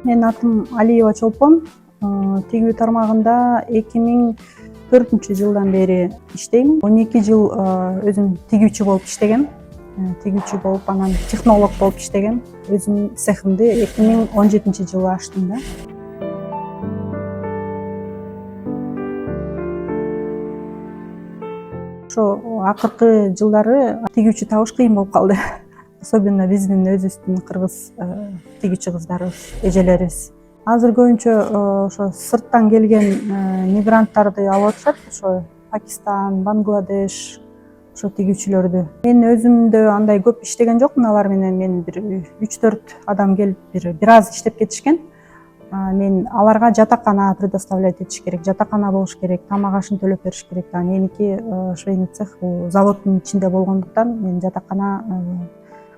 Мен атым Алиева Чолпон. Тигүү тармагында 2004-жылдан бери иштейм. 12 жыл өзүм тигүүчү болуп иштегем. Тигүүчү болуп, анан технолог болуп иштегем. Өзүм цехимди 2017-жылы ачтым да. Ошо акыркы жылдары тигүүчү табыш кыйын болуп калды. Особенно биздин өзүбүздүн кыргыз тигүүчү кыздарыбыз, эжелерибиз. Азыр көбүнчө ошо сырттан келген мигранттарды алып атышат. Ошо Пакистан, Бангладеш ошо тигүүчүлөрдү. Мен өзүмдө андай көп иштеген жокмун алар менен. Мен бир 3-4 адам келип бир аз иштеп кетишкен. Мен аларга жатакана предоставлять этиш керек, жатакана болуш керек, тамак ашын төлөп бериш керек. Меники швейный цех заводдун ичинде болгондуктан мен жатакана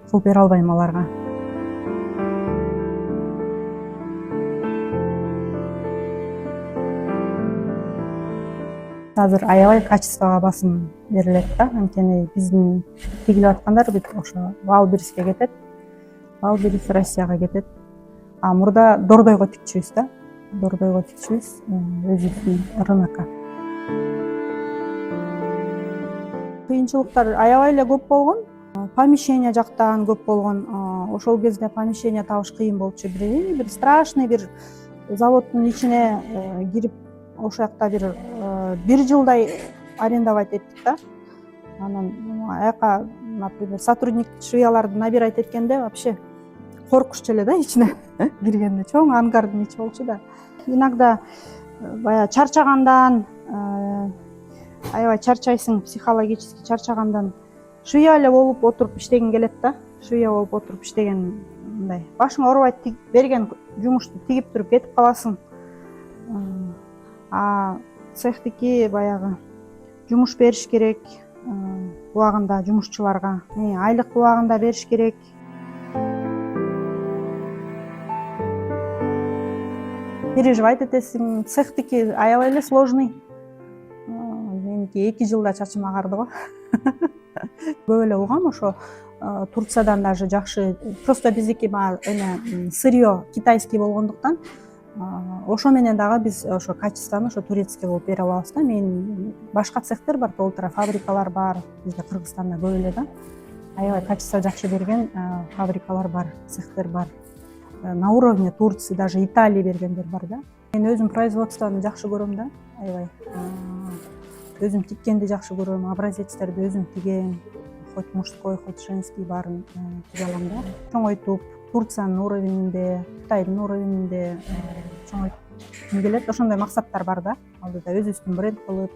кылып бере албайм аларга. Азыр аябай качествого басым берилет да. Анткени биздин тигилип аткандар ошо Валбериске кетет. Валберис Россияга кетет. Мурда Дордойго тикчүбүз да. Дордойго тикчүбүз өзүбүздүн рынокко. Кыйынчылыктар аябай эле көп болгон. Помещение жактан көп болгон. Ошол кезде помещение табыш кыйын болчу. Бир страшный бир заводдун ичине кирип, ошол жакта бир жылдай арендовать эттик да. Анан аяка, например, сотрудник швеяларды набирать эткенде вообще коркунуччу эле да ичине киргенде. Чоң ангардын ичи болчу да. Иногда баягы чарчагандан, аябай чарчайсың, психологически чарчагандан швея эле болуп отуруп иштегин келет да. Швея болуп отуруп иштеген мындай башыңа оорубайт, берген жумушту тигип туруп кетип каласың. Цехтики баягы жумуш бериш керек, убагында жумушчуларга, айлык убагында бериш керек. Переживать этесиң, цехтики аябай эле сложный. Меники 2 жылда чачым агарды го. Көп эле угам ошо Турциядан даже жакшы. Просто биздики сырье китайский болгондуктан ошо менен дагы биз ошо качествону ошо турецкий кылып бере алабыз да. Мен башка цехтер бар, толтура фабрикалар бар. Бизде Кыргызстанда көп эле да. Аябай качество жакшы берген фабрикалар бар, цехтер бар. На уровне Турции, даже Италии бергендер бар да. Мен өзүм производствону жакшы көрөм да. Аябай өзүм тиккенди жакшы көрөм, образецтерди өзүм тигем. Хоть мужской, хоть женский баарын тиге алам да. Чоңойтуп, Турциянын уровенинде, Кытайдын уровенинде чоңойткум келет. Ошондой максаттар бар да. Алдыда өзүбүздүн бренд кылып